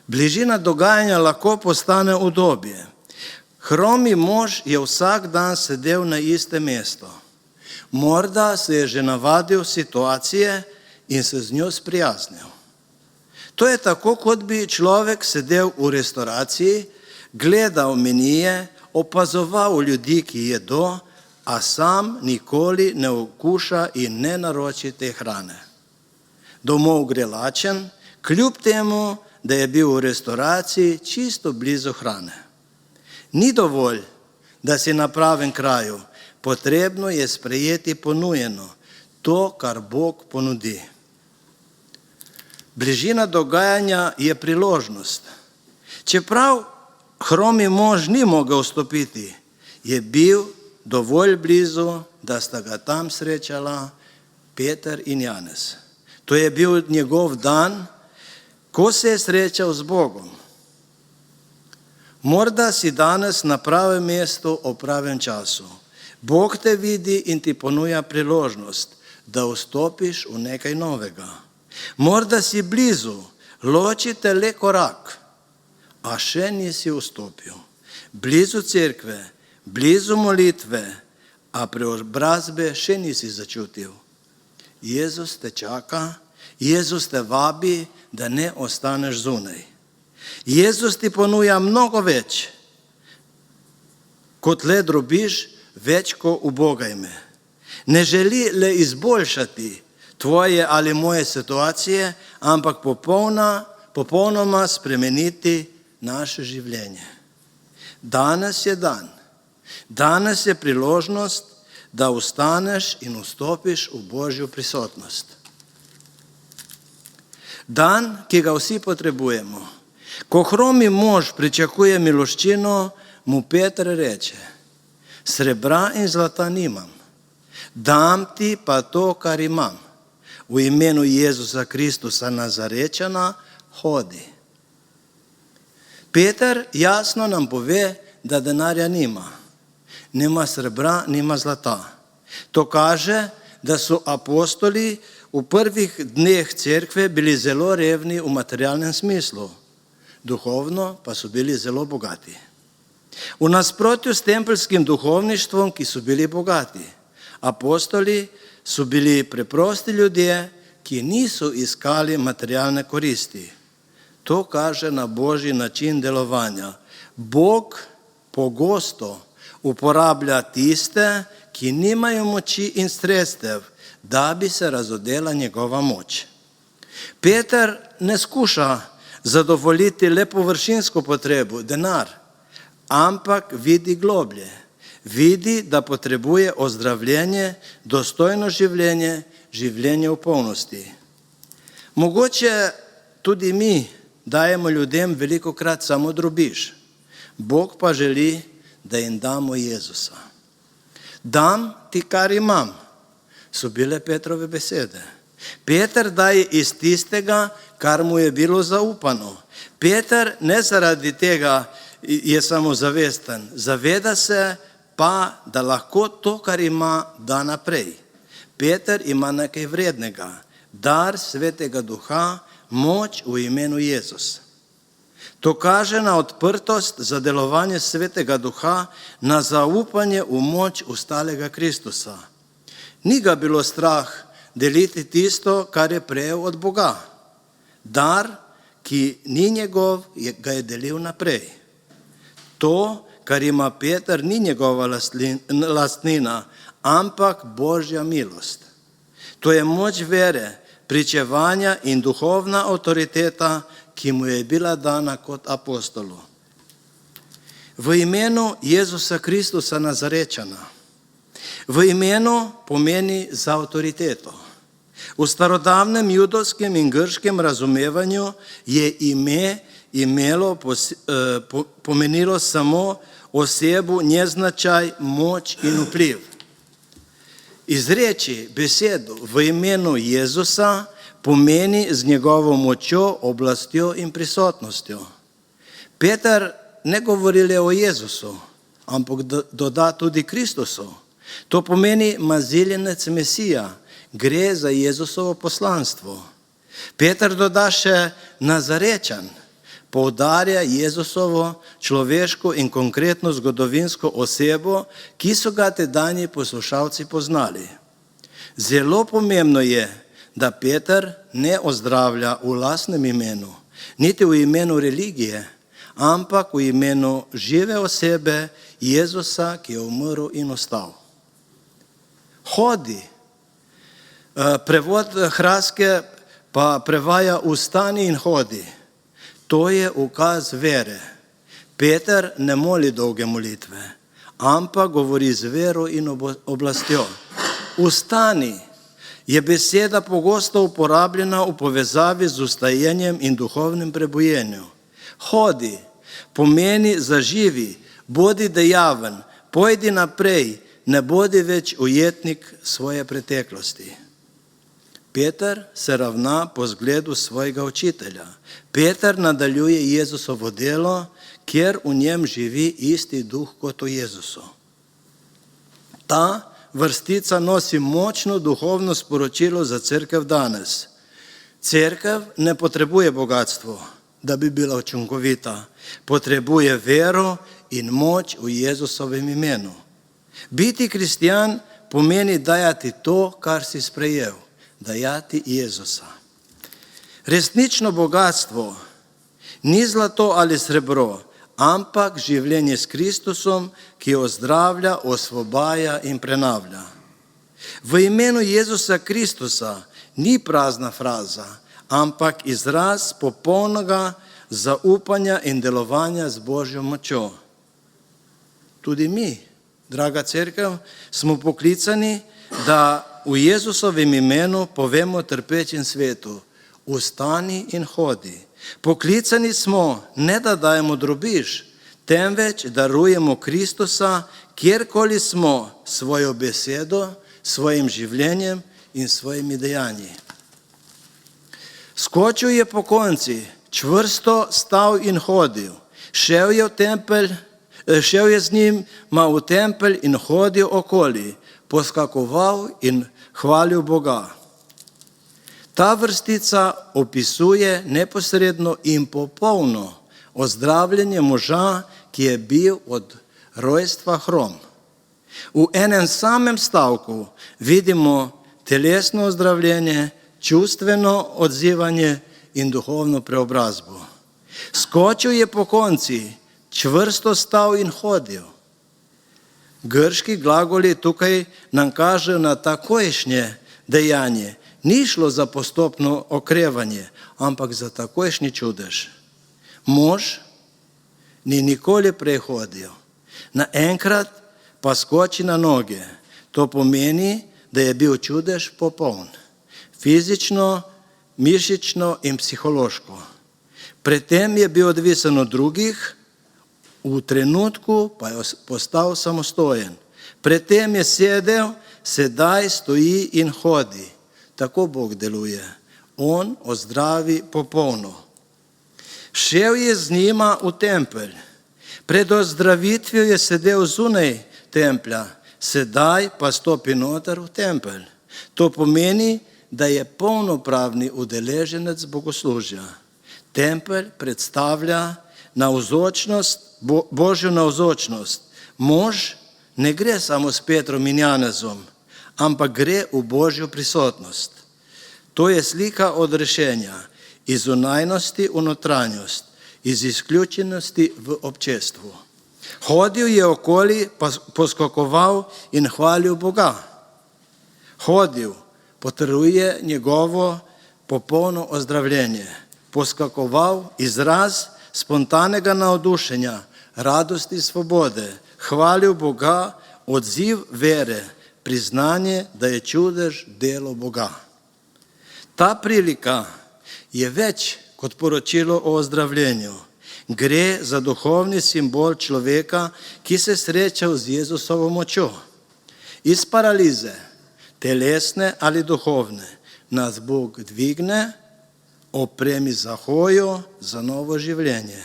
Bližina dogajanja lahko postane udobje. Hromi mož je vsak dan sedel na istem mestu. Morda se je že navadil situacije in se z njo sprijaznil. To je tako, kot bi človek sedel v restauraciji, gledal menije, opazoval ljudi, ki jedo, a sam nikoli ne okuša in ne naroči te hrane. Domov gre lačen, kljub temu, da je bil v restauraciji čisto blizu hrane. Ni dovolj, da si na pravem kraju, potrebno je sprejeti ponujeno, to, kar Bog ponudi. Bližina dogajanja je priložnost. Čeprav hromi mož ni mogel vstopiti, je bil dovolj blizu, da sta ga tam srečala Peter in Janez. To je bil njegov dan, ko se je srečal z Bogom. Morda si danes na pravem mestu ob pravem času. Bog te vidi in ti ponuja priložnost, da vstopiš v nekaj novega. Morda si blizu, loči te le korak, a še nisi vstopil. Blizu cerkve, blizu molitve, a preobrazbe še nisi začutil. Jezus te čaka, Jezus te vabi, da ne ostaneš zunaj. Jezus ti ponuja mnogo več, kot le drobiž, več kot ubogaj me. Ne želi le izboljšati tvoje ali moje situacije, ampak popolnoma spremeniti naše življenje. Danes je dan. Danes je priložnost, da ustaneš in vstopiš v Božjo prisotnost. Dan, ki ga vsi potrebujemo. Ko hromi mož pričakuje miloščino, mu Peter reče: srebra in zlata nimam, dam ti pa to, kar imam. V imenu Jezusa Kristusa Nazarečana hodi. Peter jasno nam pove, da denarja nima. Nima srebra, nima zlata. To kaže, da so apostoli v prvih dneh cerkve bili zelo revni v materialnem smislu, duhovno pa so bili zelo bogati. V nasprotju s tempeljskim duhovništvom, ki so bili bogati, apostoli so bili preprosti ljudje, ki niso iskali materialne koristi. To kaže na Božji način delovanja. Bog pogosto uporablja tiste, ki nimajo moči in sredstev, da bi se razodela njegova moč. Peter ne skuša zadovoljiti le površinsko potrebo, denar, ampak vidi globlje. Vidi, da potrebuje ozdravljenje, dostojno življenje, življenje v polnosti. Mogoče tudi mi dajemo ljudem velikokrat samo drobiž. Bog pa želi, da jim damo Jezusa. Dam ti, kar imam, so bile Petrove besede. Peter daje iz tistega, kar mu je bilo zaupano. Peter ne zaradi tega je samozavesten, zaveda se pa, da lahko to, kar ima, da naprej. Peter ima nekaj vrednega, dar Svetega Duha, moč v imenu Jezus. To kaže na odprtost za delovanje Svetega Duha, na zaupanje v moč ustalega Kristusa. Ni ga bilo strah deliti tisto, kar je prejel od Boga. Dar, ki ni njegov, ga je delil naprej. To, kar ima Peter, ni njegova lastnina, ampak Božja milost. To je moč vere, pričevanja in duhovna avtoriteta, ki mu je bila dana kot apostolu. V imenu Jezusa Kristusa Nazarečana. V imenu pomeni za avtoriteto. V starodavnem judovskem in grškem razumevanju je ime pomenilo samo osebo, neznačaj, moč in vpliv. Izreči besedo v imenu Jezusa pomeni z njegovo močjo, oblastjo in prisotnostjo. Peter ne govori le o Jezusu, ampak doda tudi Kristusu. To pomeni maziljenec Mesija, gre za Jezusovo poslanstvo. Peter doda še Nazarečan, poudarja Jezusovo človeško in konkretno zgodovinsko osebo, ki so ga tedanji poslušalci poznali. Zelo pomembno je, da Peter ne ozdravlja v lastnem imenu, niti v imenu religije, ampak v imenu žive osebe Jezusa, ki je umrl in ostal. Hodi. Prevod Hraske pa prevaja ustani in hodi. To je ukaz vere. Peter ne moli dolge molitve, ampak govori z vero in oblastjo. Ustani je beseda pogosto uporabljena v povezavi z ustajenjem in duhovnim prebujenjem. Hodi pomeni zaživi, bodi dejaven, pojdi naprej, ne bodi več ujetnik svoje preteklosti. Peter se ravna po zgledu svojega učitelja. Peter nadaljuje Jezusovo delo, kjer v njem živi isti duh kot v Jezusu. Ta vrstica nosi močno duhovno sporočilo za cerkev danes. Cerkev ne potrebuje bogatstvo, da bi bila učinkovita. Potrebuje vero in moč v Jezusovem imenu. Biti kristjan pomeni dajati to, kar si sprejel, dajati Jezusa. Resnično bogatstvo ni zlato ali srebro, ampak življenje s Kristusom, ki ozdravlja, osvobaja in prenavlja. V imenu Jezusa Kristusa ni prazna fraza, ampak izraz popolnega zaupanja in delovanja z Božjo močjo. Tudi mi, draga cerkev, smo poklicani, da v Jezusovem imenu povemo trpečem svetu: vstani in hodi. Poklicani smo, ne da dajemo drobiž, temveč darujemo Kristusa, kjerkoli smo, svojo besedo, svojim življenjem in svojimi dejanji. Skočil je po konci, čvrsto stal in hodil. Šel je z njim v tempelj in hodil okoli, poskakoval in hvalil Boga. Ta vrstica opisuje neposredno in popolno ozdravljenje moža, ki je bil od rojstva hrom. V enem samem stavku vidimo telesno ozdravljenje, čustveno odzivanje in duhovno preobrazbo. Skočil je po konci, čvrsto stal in hodil. Grški glagoli tukaj nam kažejo na takojšnje dejanje. Ni šlo za postopno okrevanje, ampak za takojšnji čudež. Mož ni nikoli prej hodil. Naenkrat pa skoči na noge. To pomeni, da je bil čudež popoln. Fizično, mišično in psihološko. Predtem je bil odvisen od drugih, v trenutku pa je postal samostojen. Predtem je sedel, sedaj stoji in hodi. Tako Bog deluje. On ozdravi popolno. Šel je z njima v tempelj. Pred ozdravitvijo je sedel zunaj templja, sedaj pa stopi noter v tempelj. To pomeni, da je polnopravni udeleženec bogoslužja. Tempelj predstavlja Božjo navzočnost. Mož ne gre samo s Petrom in Janezom, ampak gre v Božjo prisotnost. To je slika odrešenja iz zunajnosti v notranjost, iz izključenosti v občestvu. Hodil je okoli, poskakoval in hvalil Boga. Hodil potrjuje njegovo popolno ozdravljenje. Poskakoval izraz spontanega navdušenja, radosti, svobode. Hvalil Boga, odziv vere, priznanje, da je čudež delo Boga. Ta prilika je več kot poročilo o ozdravljenju. Gre za duhovni simbol človeka, ki se sreča z Jezusovo močjo. Iz paralize, telesne ali duhovne, nas Bog dvigne, opremi za hojo, za novo življenje.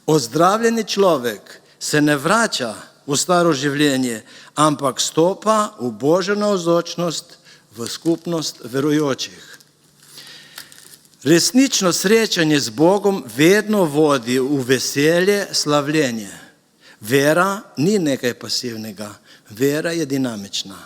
Ozdravljeni človek se ne vrača v staro življenje, ampak stopa v Božjo navzočnost, v skupnost verujočih. Resnično srečanje z Bogom vedno vodi v veselje, slavljenje. Vera ni nekaj pasivnega, vera je dinamična.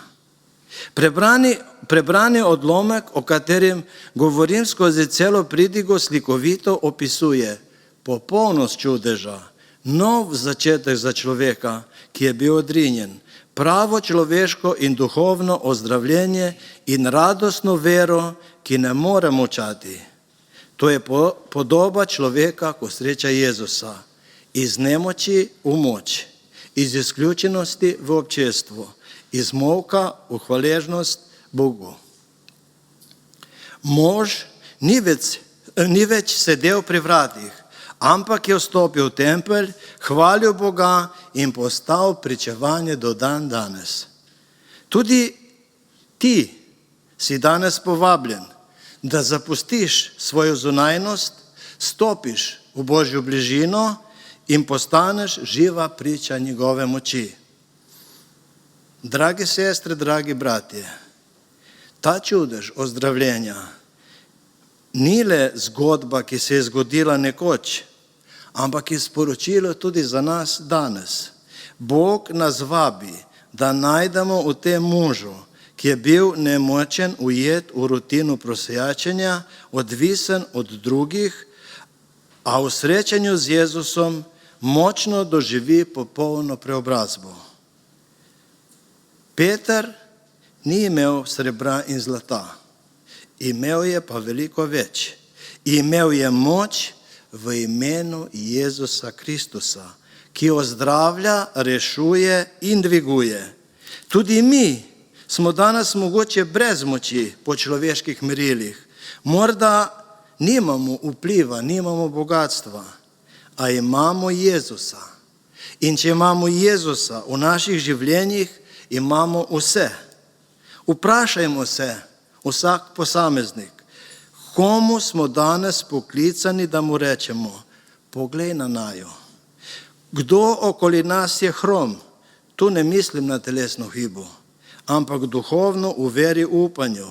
Prebrani odlomek, o katerem govorim skozi celo pridigo, slikovito opisuje popolnost čudeža, nov začetek za človeka, ki je bil odrinjen, pravo človeško in duhovno ozdravljenje in radostno vero, ki ne more molčati. To je podoba človeka, ko sreča Jezusa, iz nemoči v moč, iz izključenosti v občestvo, iz molka v hvaležnost Bogu. Mož ni več sedel pri vratih, ampak je vstopil v tempelj, hvalil Boga in postal pričevanje do dan danes. Tudi ti si danes povabljen, da zapustiš svojo zunajnost, stopiš v Božjo bližino in postaneš živa priča njegove moči. Drage sestre, dragi bratje, ta čudež ozdravljenja ni le zgodba, ki se je zgodila nekoč, ampak je sporočilo tudi za nas danes. Bog nas vabi, da najdemo v tem možu, ki je bil nemočen, ujet v rutino prosjačenja, odvisen od drugih, a v srečanju z Jezusom močno doživi popolno preobrazbo. Peter ni imel srebra in zlata, imel je pa veliko več. Imel je moč v imenu Jezusa Kristusa, ki ozdravlja, rešuje in dviguje. Tudi mi smo danes mogoče brez moči po človeških merilih. Morda nimamo vpliva, nimamo bogatstva, a imamo Jezusa. In če imamo Jezusa v naših življenjih, imamo vse. Vprašajmo se, vsak posameznik, komu smo danes poklicani, da mu rečemo, poglej na naju. Kdo okoli nas je hrom? Tu ne mislim na telesno hibo, ampak duhovno v veri upanju.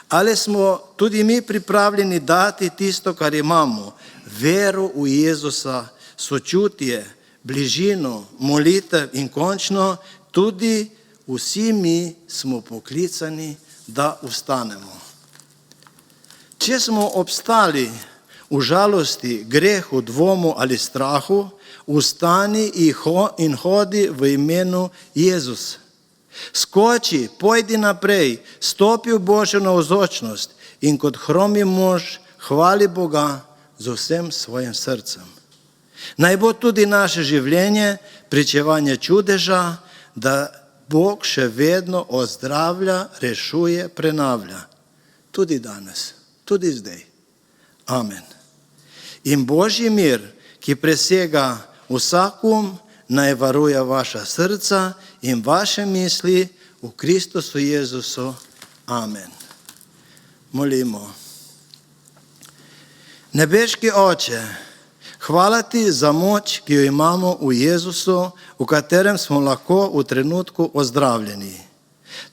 Ali smo tudi mi pripravljeni dati tisto, kar imamo, vero v Jezusa, sočutje, bližino, molitev in končno tudi vsi mi smo poklicani, da ustanemo. Če smo obstali v žalosti, grehu, dvomu ali strahu, ustani in hodi v imenu Jezus. Skoči, pojdi naprej, stopi v Božjo navzočnost in kot hromi mož hvali Boga z vsem svojim srcem. Naj bo tudi naše življenje pričevanje čudeža, da Bog še vedno ozdravlja, rešuje, prenavlja. Tudi danes, tudi zdaj. Amen. In Božji mir, ki presega vsak naj varuje vaša srca in vaše misli v Kristusu Jezusu. Amen. Molimo. Nebeški Oče, hvala ti za moč, ki jo imamo v Jezusu, v katerem smo lahko v trenutku ozdravljeni.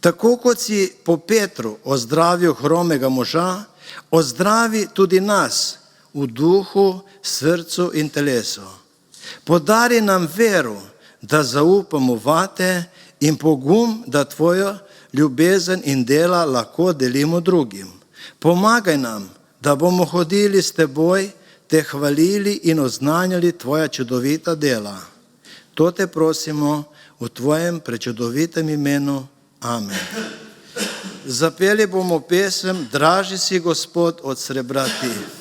Tako kot si po Petru ozdravil hromega moža, ozdravi tudi nas v duhu, srcu in telesu. Podari nam vero, da zaupamo vate in pogum, da tvojo ljubezen in dela lahko delimo drugim. Pomagaj nam, da bomo hodili s teboj, te hvalili in oznanjali tvoja čudovita dela. To te prosimo v tvojem prečudovitem imenu. Amen. Zapeli bomo pesem Draži si Gospod od srebra ti.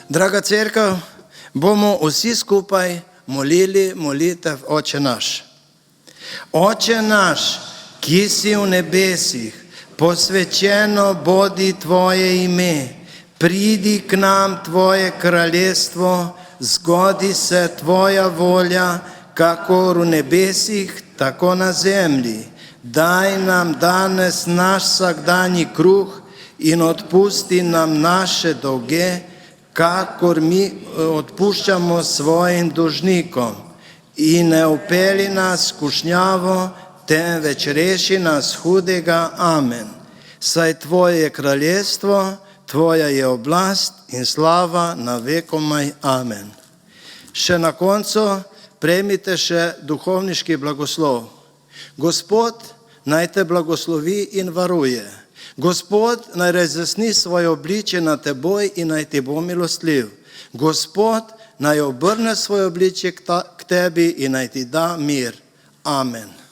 Draga cerkev, bomo vsi skupaj molili molitev Oče naš. Oče naš, ki si v nebesih, posvečeno bodi Tvoje ime, pridi k nam Tvoje kraljestvo, zgodi se Tvoja volja, kakor v nebesih, tako na zemlji. Daj nam danes naš vsakdanji kruh in odpusti nam naše dolge, kakor mi odpuščamo svojim dolžnikom. In ne upeli nas v skušnjavo, temveč reši nas hudega. Amen. Saj Tvoje je kraljestvo, Tvoja je oblast in slava na vekomaj. Amen. Še na koncu prejmite še duhovniški blagoslov. Gospod naj te blagoslovi in varuje. Gospod naj razjasni svoje obličje na teboj in naj ti bo milostljiv. Gospod naj obrne svoje obličje k tebi in naj ti da mir. Amen.